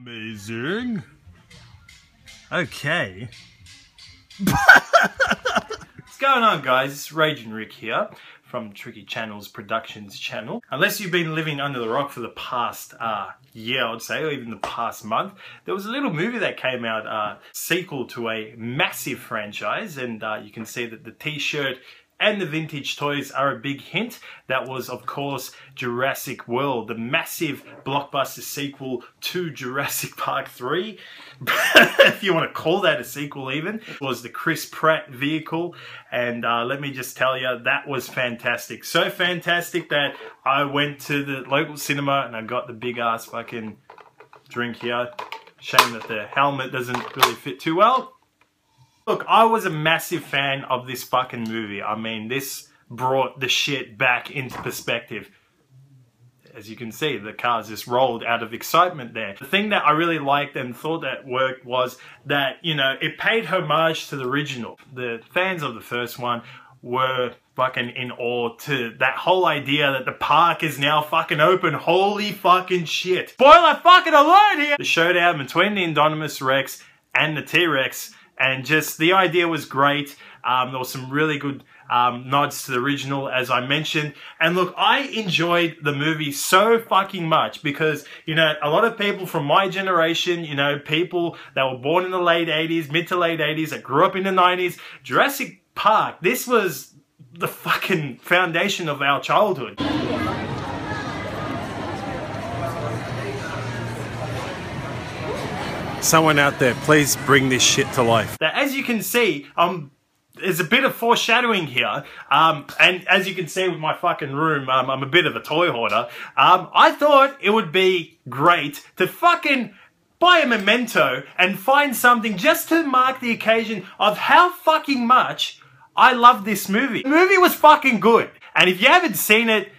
Amazing. Okay. What's going on, guys? It's Ragin Rick here from Tricky Channels Productions channel. Unless you've been living under the rock for the past year, I'd say, or even the past month, there was a little movie that came out, sequel to a massive franchise, and you can see that the t-shirt and the vintage toys are a big hint. That was, of course, Jurassic World, the massive blockbuster sequel to Jurassic Park 3. If you want to call that a sequel even. It was the Chris Pratt vehicle, and let me just tell you, that was fantastic. So fantastic that I went to the local cinema and I got the big ass fucking drink here. Shame that the helmet doesn't really fit too well. Look, I was a massive fan of this fucking movie. I mean, this brought the shit back into perspective. As you can see, the cars just rolled out of excitement there. The thing that I really liked and thought that worked was that, you know, it paid homage to the original. The fans of the first one were fucking in awe to that whole idea that the park is now fucking open. Holy fucking shit. Spoiler fucking alert here! The showdown between the Indominus Rex and the T-Rex, and just the idea was great. There was some really good nods to the original, as I mentioned. And look, I enjoyed the movie so fucking much because, you know, a lot of people from my generation, you know, people that were born in the late 80s, mid to late 80s, that grew up in the 90s, Jurassic Park, this was the fucking foundation of our childhood. Someone out there, please bring this shit to life. Now, as you can see, there's a bit of foreshadowing here, and as you can see with my fucking room, I'm a bit of a toy hoarder. I thought it would be great to fucking buy a memento and find something just to mark the occasion of how fucking much I love this movie. The movie was fucking good, and if you haven't seen it,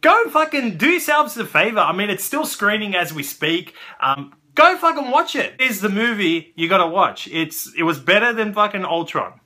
go and fucking do yourselves a favor. I mean, it's still screening as we speak. Go fucking watch it. It's the movie you gotta watch. It was better than fucking Ultron.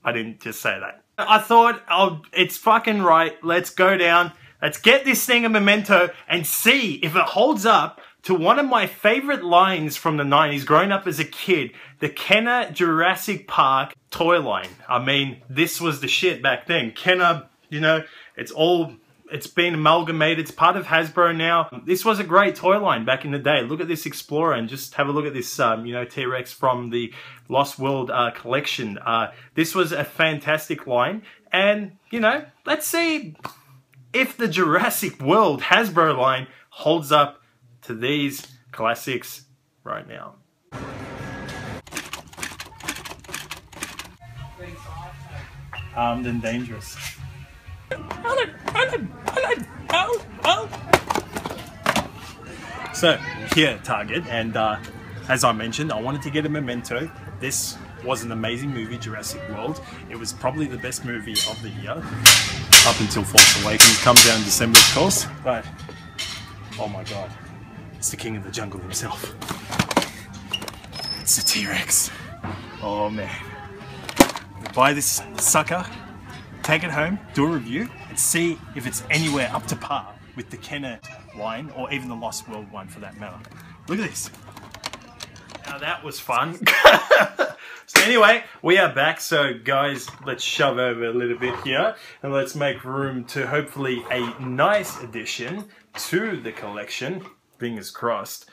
I didn't just say that. I thought, oh, it's fucking right. Let's go down. Let's get this thing a memento and see if it holds up to one of my favorite lines from the 90s growing up as a kid. The Kenner Jurassic Park toy line. I mean, this was the shit back then. Kenner, you know, it's been amalgamated. It's part of Hasbro now. This was a great toy line back in the day. Look at this Explorer and just have a look at this, you know, T-Rex from the Lost World collection. This was a fantastic line. And, you know, let's see if the Jurassic World Hasbro line holds up to these classics right now. Armed and dangerous. So, here at Target, and as I mentioned, I wanted to get a memento. This was an amazing movie, Jurassic World. It was probably the best movie of the year, up until Force Awakens. Comes out in December, of course, but oh my god, it's the king of the jungle himself. It's the T-Rex. Oh man. Buy this sucker, take it home, do a review, and see if it's anywhere up to par with the Kenner line, or even the Lost World one for that matter. Look at this. Now that was fun. So anyway, we are back. So guys, let's shove over a little bit here, and let's make room to hopefully a nice addition to the collection. Fingers crossed.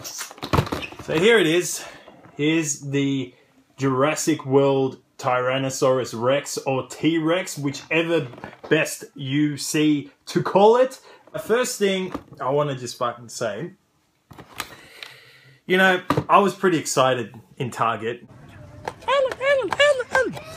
So here it is. Here's the Jurassic World Tyrannosaurus Rex, or T-Rex, whichever best you see to call it. The first thing I want to just fucking say, you know, I was pretty excited in Target.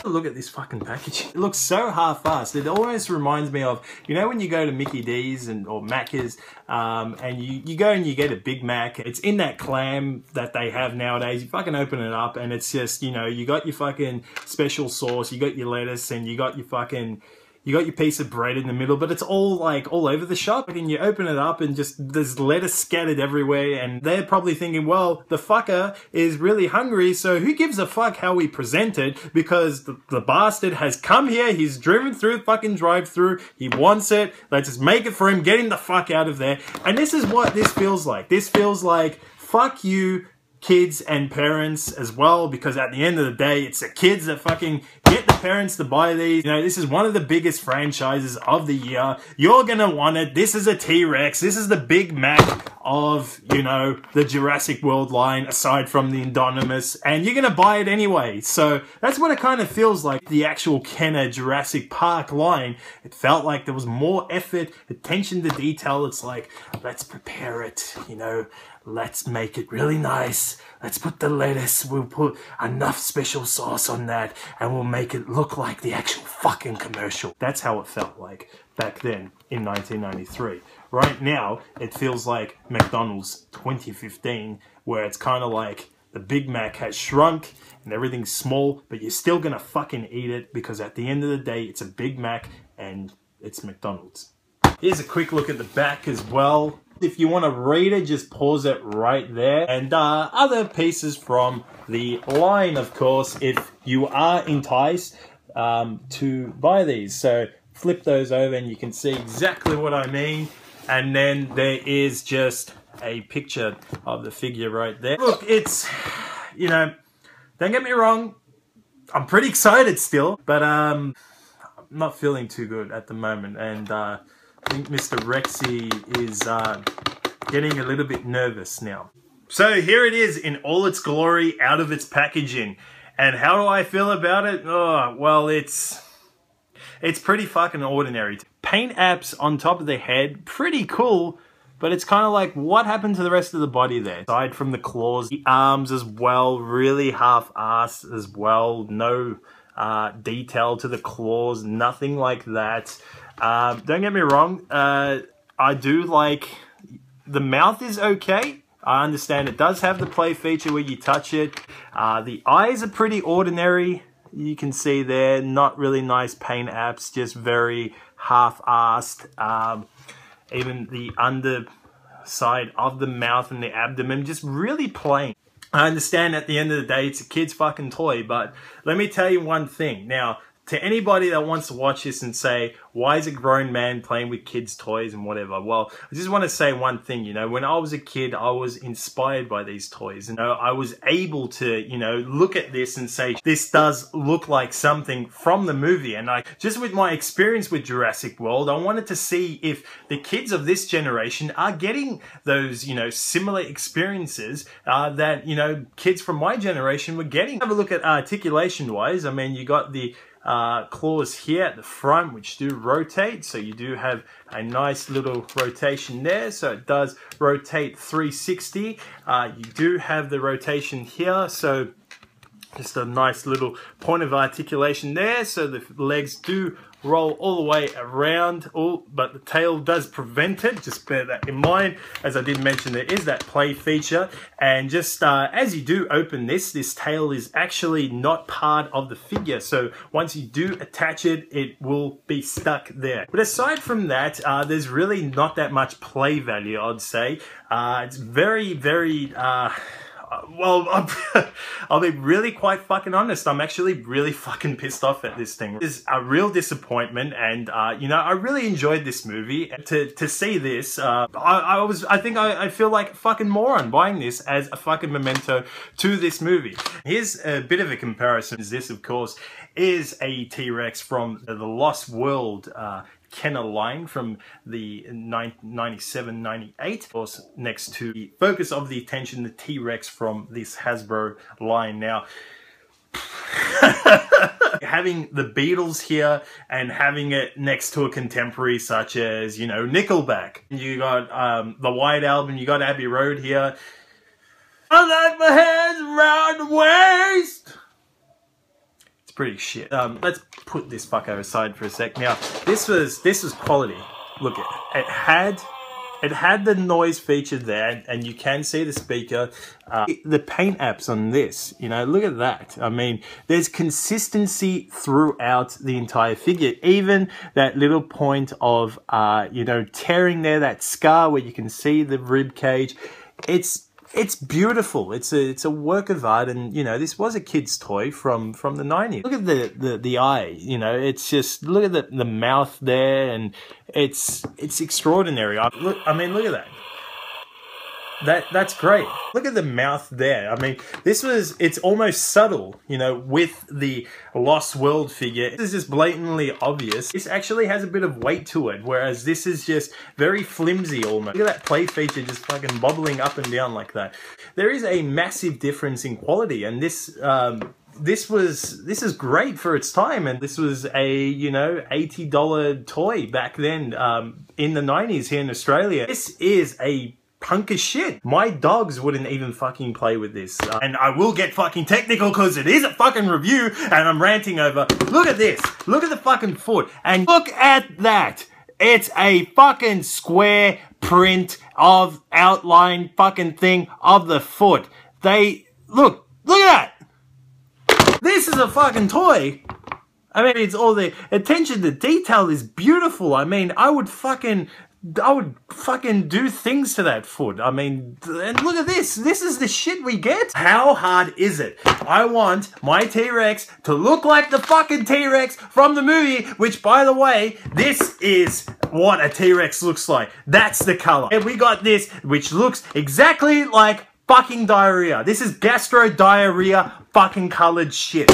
Look at this fucking package. It looks so half-assed. It almost reminds me of, you know, when you go to Mickey D's or Macca's, and you go and you get a Big Mac. It's in that clam that they have nowadays. You fucking open it up and it's just, you know, you got your fucking special sauce, you got your lettuce, and you got your fucking, you got your piece of bread in the middle, but it's all like all over the shop. And you open it up and just there's lettuce scattered everywhere. And they're probably thinking, well, the fucker is really hungry, so who gives a fuck how we present it? Because the bastard has come here, he's driven through the fucking drive-through, he wants it, let's just make it for him, get him the fuck out of there. And this is what this feels like. This feels like, fuck you, kids and parents as well, because at the end of the day, it's the kids that fucking get the parents to buy these. You know, this is one of the biggest franchises of the year. You're gonna want it. This is a T-Rex. This is the Big Mac of, you know, the Jurassic World line, aside from the Indominus, and you're gonna buy it anyway. So that's what it kind of feels like. The actual Kenner Jurassic Park line, it felt like there was more effort, attention to detail. It's like, let's prepare it, you know, let's make it really nice. Let's put the lettuce, we'll put enough special sauce on that, and we'll make it look like the actual fucking commercial. That's how it felt like back then in 1993. Right now, it feels like McDonald's 2015, where it's kind of like the Big Mac has shrunk and everything's small, but you're still gonna fucking eat it because at the end of the day, it's a Big Mac and it's McDonald's. Here's a quick look at the back as well. If you want to read it, just pause it right there. And other pieces from the line, of course, if you are enticed to buy these. So flip those over and you can see exactly what I mean. And then there is just a picture of the figure right there. Look, it's, you know, don't get me wrong, I'm pretty excited still, but I'm not feeling too good at the moment. And I think Mr. Rexy is getting a little bit nervous now. So here it is in all its glory, out of its packaging. And how do I feel about it? Oh, well, it's pretty fucking ordinary. Paint apps on top of the head, pretty cool, but it's kind of like, what happened to the rest of the body there? Aside from the claws, the arms as well, really half-assed as well. No detail to the claws, nothing like that. Don't get me wrong, I do like, the mouth is okay. I understand it does have the play feature where you touch it. The eyes are pretty ordinary. You can see there, not really nice paint apps, just very half-assed. Even the underside of the mouth and the abdomen, just really plain. I understand at the end of the day, it's a kid's fucking toy, but let me tell you one thing. Now, to anybody that wants to watch this and say, why is a grown man playing with kids' toys and whatever? Well, I just want to say one thing, you know, when I was a kid, I was inspired by these toys. You know, I was able to, you know, look at this and say, this does look like something from the movie. And just with my experience with Jurassic World, I wanted to see if the kids of this generation are getting those, you know, similar experiences that, you know, kids from my generation were getting. Have a look at articulation-wise. I mean, you got the claws here at the front, which do rotate, so you do have a nice little rotation there, so it does rotate 360. You do have the rotation here, so just a nice little point of articulation there, so the legs do roll all the way around, but the tail does prevent it. Just bear that in mind. As I did mention, there is that play feature, and just as you do open this tail is actually not part of the figure, so once you do attach it, it will be stuck there. But aside from that, there's really not that much play value, I'd say. It's very, very well, I'll be really quite fucking honest. I'm actually really fucking pissed off at this thing. It's a real disappointment, and you know, I really enjoyed this movie. To see this, I feel like a fucking moron buying this as a fucking memento to this movie. Here's a bit of a comparison. This, of course, is a T-Rex from the Lost World Kenner line from the 97-98. Of course, next to the focus of the attention, the T-Rex from this Hasbro line. Now, having the Beatles here and having it next to a contemporary such as, you know, Nickelback. You got the White Album, you got Abbey Road here. I like my hands around the waist. Pretty shit. Let's put this fucker aside for a sec. Now, this was quality. Look, it had It had the noise feature there, and you can see the speaker. The paint apps on this, you know, look at that. I mean, there's consistency throughout the entire figure. Even that little point of, you know, tearing there, that scar where you can see the rib cage. It's beautiful. It's a work of art, and you know, this was a kid's toy from the 90s. Look at the eye, you know, it's just, look at the mouth there, and it's extraordinary. I mean, look at that. That's great. Look at the mouth there. I mean, it's almost subtle, you know, with the Lost World figure. This is just blatantly obvious. This actually has a bit of weight to it, whereas this is just very flimsy almost. Look at that play feature just fucking bobbling up and down like that. There is a massive difference in quality, and this is great for its time, and this was a, you know, $80 toy back then in the 90s here in Australia. This is a punk as shit. My dogs wouldn't even fucking play with this. And I will get fucking technical because it is a fucking review and I'm ranting over. Look at this. Look at the fucking foot. And look at that. It's a fucking square print of outline fucking thing of the foot. Look at that. This is a fucking toy. I mean, it's all the attention to detail is beautiful. I mean, I would fucking do things to that foot. I mean, and look at this. This is the shit we get. How hard is it? I want my T-Rex to look like the fucking T-Rex from the movie, which, by the way, this is what a T-Rex looks like. That's the color. And we got this, which looks exactly like fucking diarrhea. This is gastro diarrhea fucking colored shit.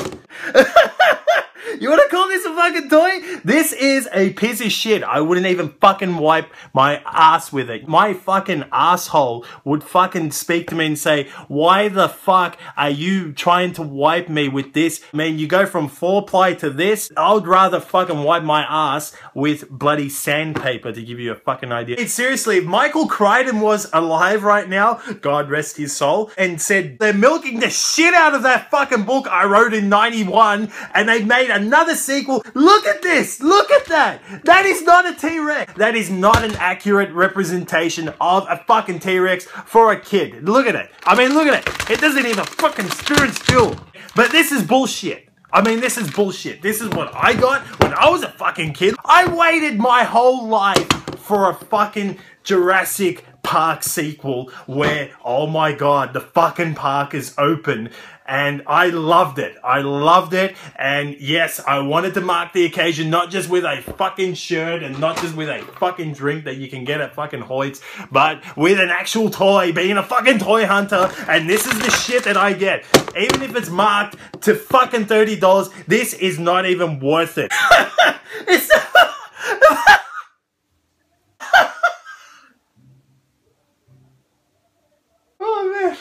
You want to call this a fucking toy? This is a piece of shit. I wouldn't even fucking wipe my ass with it. My fucking asshole would fucking speak to me and say, why the fuck are you trying to wipe me with this? I mean, you go from 4-ply to this. I would rather fucking wipe my ass with bloody sandpaper, to give you a fucking idea. It's seriously, if Michael Crichton was alive right now, God rest his soul, and said, they're milking the shit out of that fucking book I wrote in 91, and they made another sequel. Look at this. Look at that. That is not a T-Rex. That is not an accurate representation of a fucking T-Rex for a kid. Look at it. I mean, look at it. It doesn't even fucking stand still. But this is bullshit. I mean, this is bullshit. This is what I got when I was a fucking kid. I waited my whole life for a fucking Jurassic Park sequel where, oh my god, the fucking park is open. And I loved it. I loved it. And yes, I wanted to mark the occasion, not just with a fucking shirt and not just with a fucking drink that you can get at fucking Hoyt's, but with an actual toy, being a fucking toy hunter. And this is the shit that I get. Even if it's marked to fucking $30, this is not even worth it. It's... Oh man.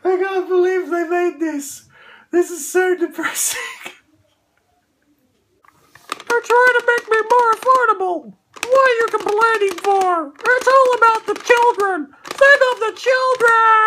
I can't believe they made this. This is so depressing. They're trying to make me more affordable. What are you complaining for? It's all about the children. Think of the children.